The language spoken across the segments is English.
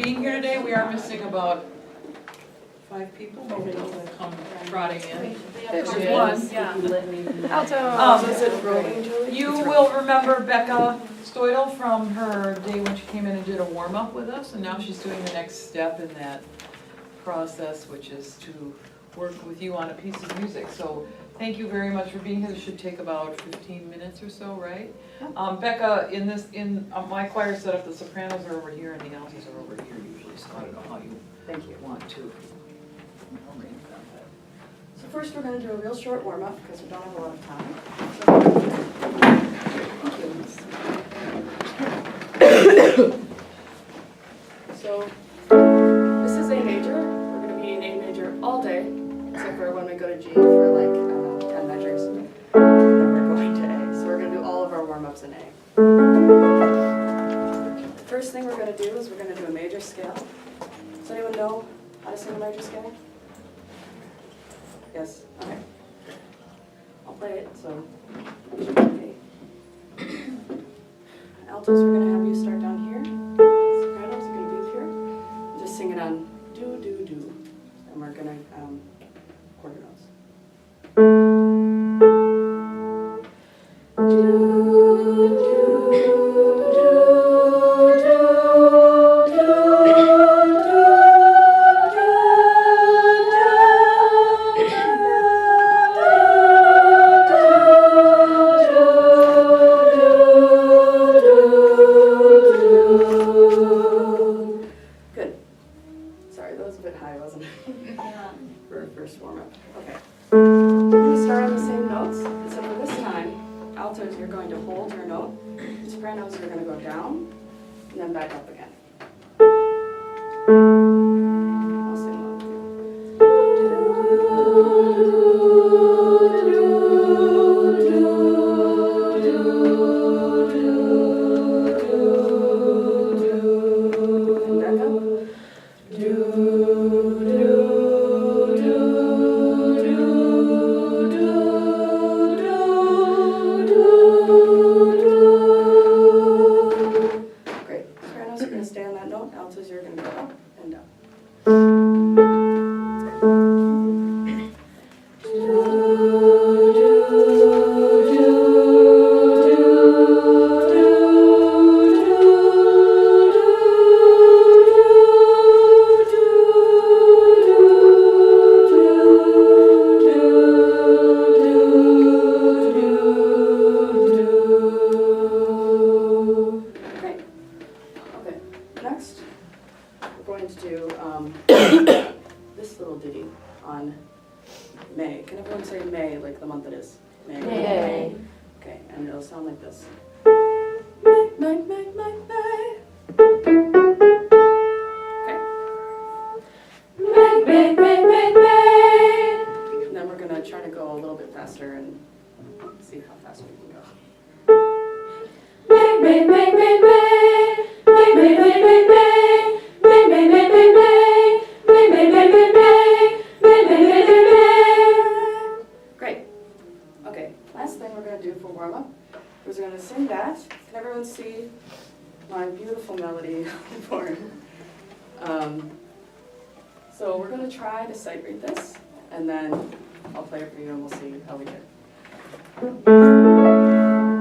being here today. We are missing about 5 people. Maybe they'll come trotting in. There's There's one. Yeah. Alto. Is it rolling, Julie? You will remember Becca Steudel from her day when she came in and did a warm-up with us, and now she's doing the next step in that process, which is to work with you on a piece of music. So thank you very much for being here. This should take about 15 minutes or so, right? Becca, in my choir setup, the sopranos are over here and the altos are over here usually, so I don't know how you want to. So first we're going to do a real short warm-up because we don't have a lot of time. So this is A major. We're going to be in A major all day, except for when we go to G for like 10 measures. And then we're going to A. So we're going to do all of our warm-ups in A. The first thing we're going to do is we're going to do a major scale. Does anyone know how to sing a major scale? Yes, okay. I'll play it, so. Okay. Altos, we're gonna have you start down here. Sopranos, you're gonna be up here. Just sing it on do, do, do. And we're gonna quarter notes. So we're going to try to sight read this, and then I'll play it for you and we'll see how we did.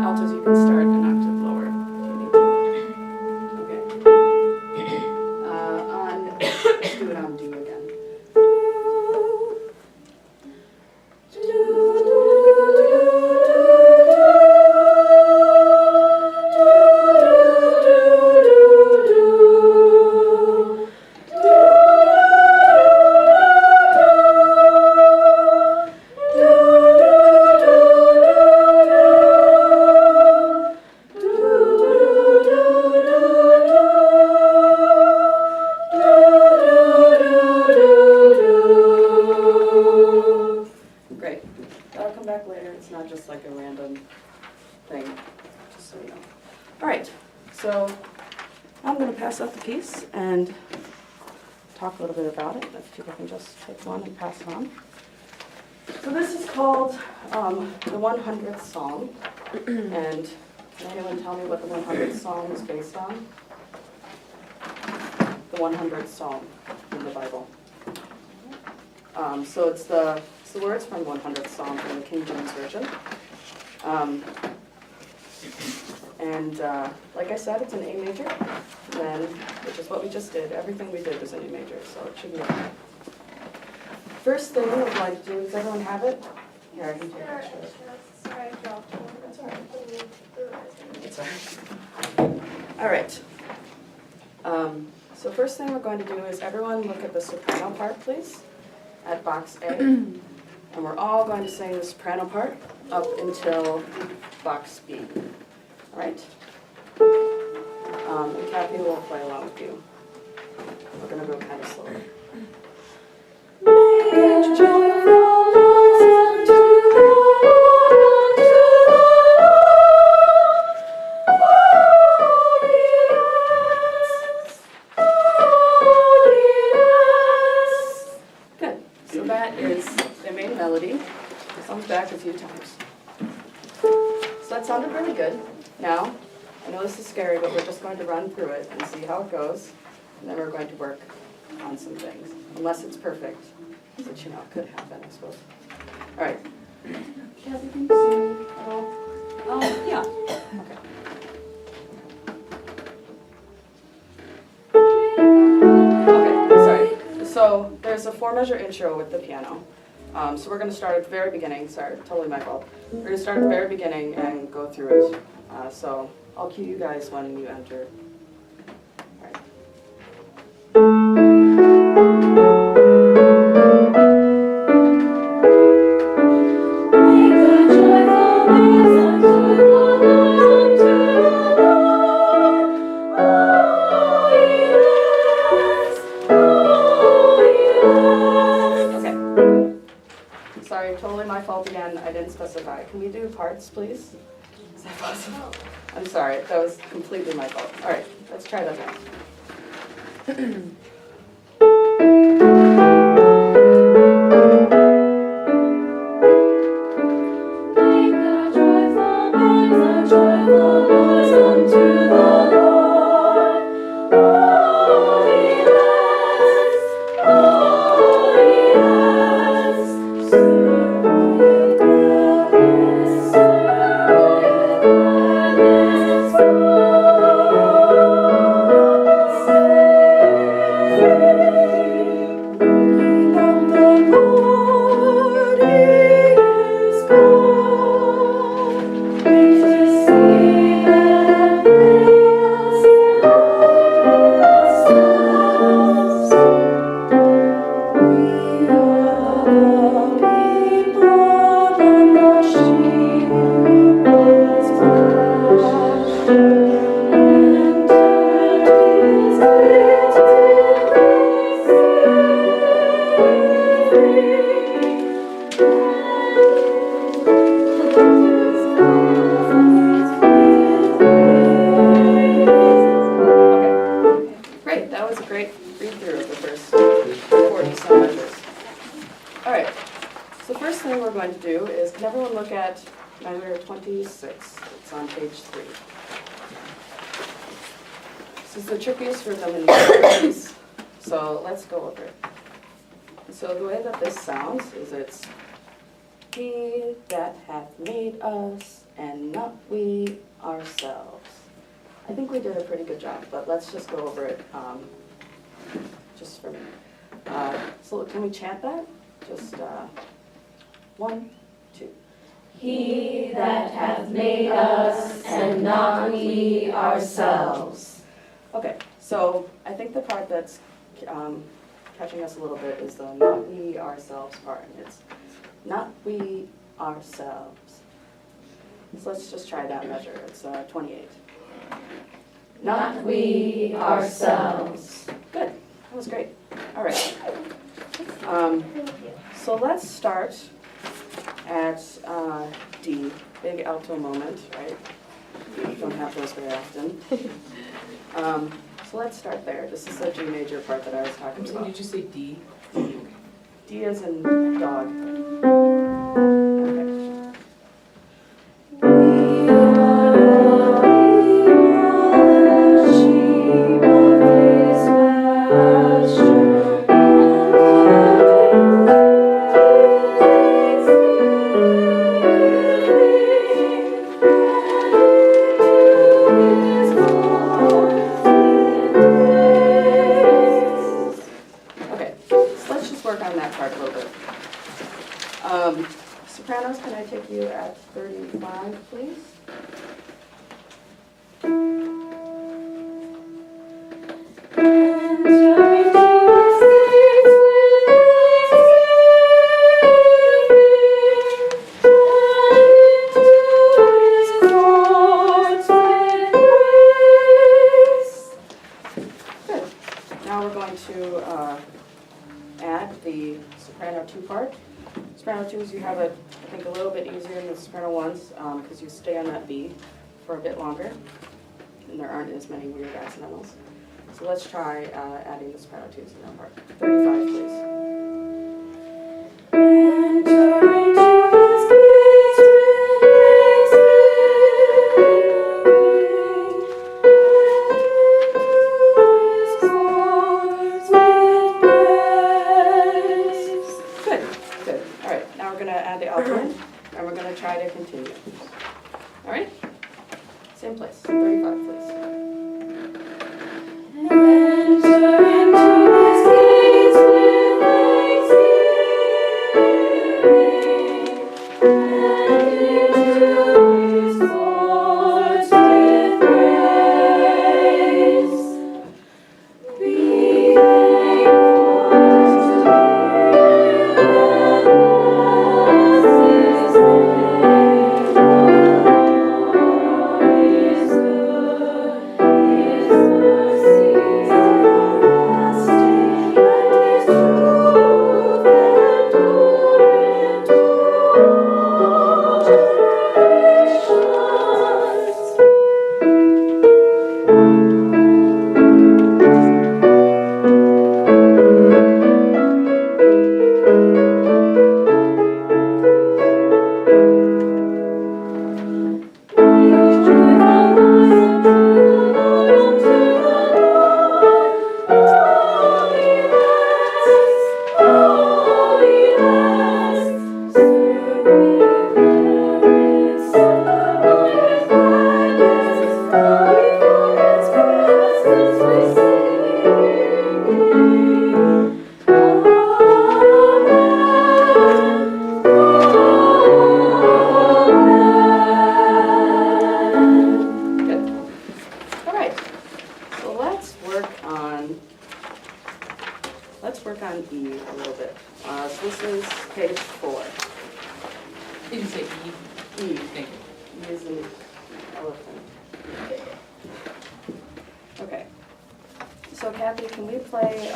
Altos, you can start an octave lower if you need to. Okay. Let's do it on do again. Piece and talk a little bit about it. If people can just take one and pass it on. So this is called the 100th song. And can anyone tell me what the 100th song is based on? the 100th Psalm in the Bible. So it's the words from 100th Psalm from the King James Version. Like I said, it's an A major, then, which is what we just did. Everything we did was in A major, so it should be okay. First thing we're going to do, does everyone have it? Here, I can take pictures. Sorry, I dropped one. That's all right. It's all right. All right. So first thing we're going to do is everyone look at the soprano part, please, at box A. And we're all going to sing the soprano part up until box B. All right? And Kathy will play along with you. We're going to go kind of slowly. Make joyful noise unto the Lord, Good. So that is the main melody. It comes back a few times. So that sounded really good. Now, I know this is scary, but we're just going to run through it and see how it goes. And then we're going to work on some things, unless it's perfect, which, you know, could happen, I suppose. All right. Kathy, can you sing at all? Yeah. Okay. Okay, sorry. So there's a 4-measure intro with the piano. So we're going to start at the very beginning. Sorry, totally my fault. We're going to start at the very beginning and go through it. So I'll cue you guys when you enter. All right. Sorry, totally my fault again. I didn't specify. Can we do parts, please? Is that possible? I'm sorry. That was completely my fault. All right, let's try that again. Measure 26. It's on page 3. This is the trickiest rhythm in the piece, so let's go over it. So the way that this sounds is it's He that hath made us, and not we ourselves. I think we did a pretty good job, but let's just go over it just for a minute. So can we chant that? Just 1, 2. He that hath made us, and not we ourselves. Okay, so I think the part that's catching us a little bit is the not we ourselves part. It's not we ourselves. So let's just try that measure. It's 28. Not we ourselves. Good, that was great. All right. So let's start at D, big alto moment, right? You don't have those very often. So let's start there. This is the G major part that I was talking about. Did you say D? D as in dog. Okay. we're going to add the soprano 2 part. Soprano 2s you have it, I think, a little bit easier than the soprano 1s because you stay on that B for a bit longer and there aren't as many weird accidentals. So let's try adding the soprano 2s in that part. 35, please. Try to continue. All right? Same place. 35, please. So Kathy, can we play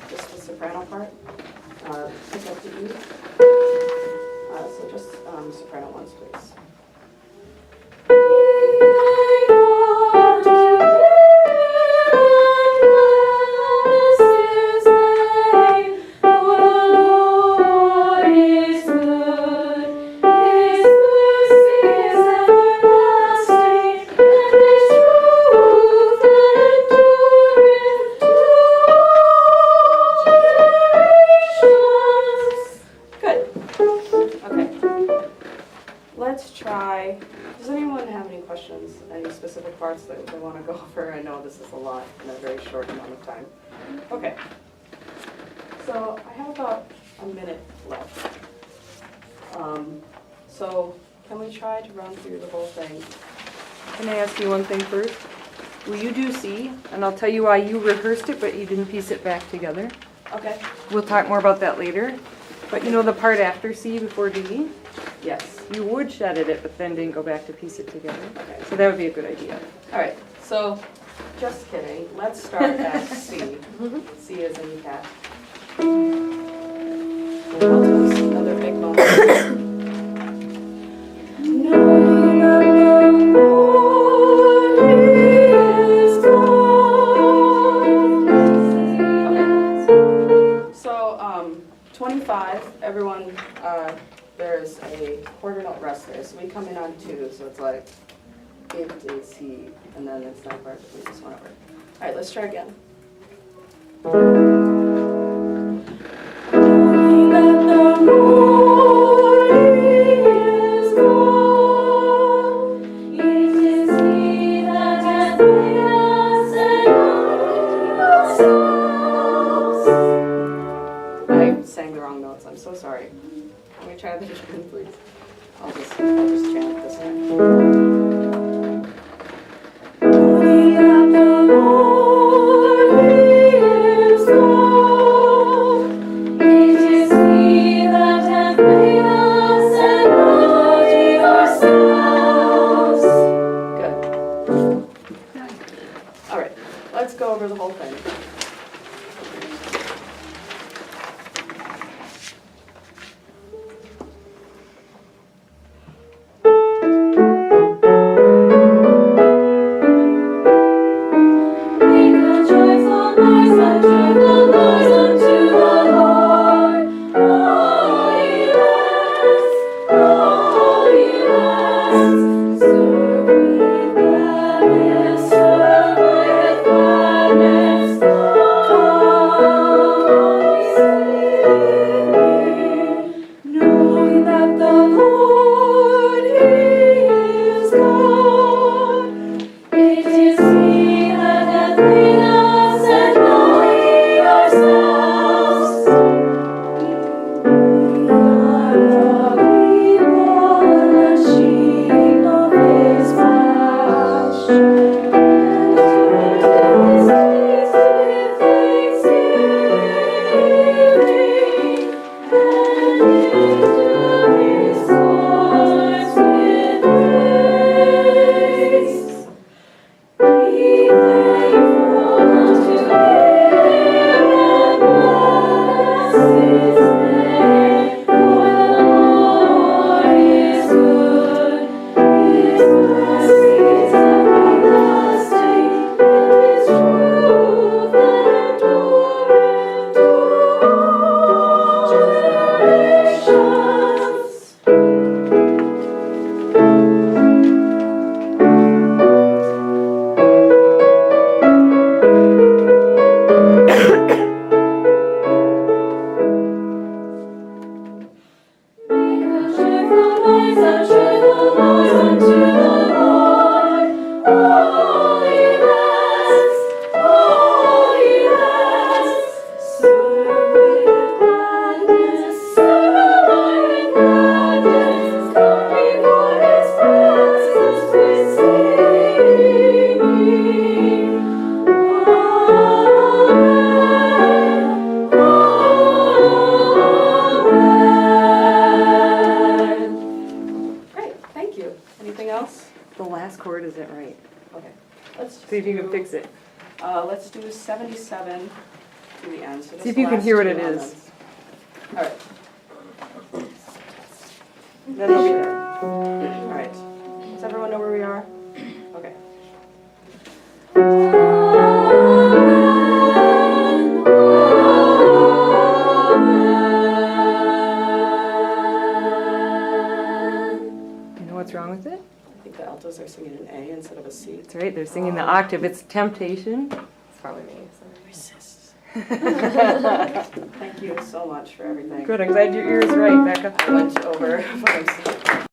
just the soprano part? Pick up the E. So just soprano ones, please. Parts that we want to go over. I know this is a lot in a very short amount of time. Okay, so I have about a minute left. So can we try to run through the whole thing? Can I ask you one thing first? Will you do C? And I'll tell you why you rehearsed it, but you didn't piece it back together. Okay. We'll talk more about that later. But you know the part after C before D? Yes. You would shredded it, but then didn't go back to piece it together. Okay. So that would be a good idea. All right. So, just kidding. Let's start at C. C is in cat. Another big moment. Okay. So, 25. Everyone. There's a quarter note rest there, so we come in on 2, so it's like it is he, and then it's not part of this one over. All right, let's try again. I sang the wrong notes. I'm so sorry. Can we try that again, please? I'll just chant this time. Good. All right, let's go over the whole thing. can fix it. Let's do 77 to the end. So just See if the you can last hear what two it is. elements. All right. Then it'll be there. All right. Does everyone know where we are? Okay. You know what's wrong with it? I think the altos are singing an A instead of a C. That's right, they're singing the octave. It's Temptation. It's probably me. Resist. Thank you so much for everything. Good, I'm glad your ear is right, Becca. I went over what I'm saying.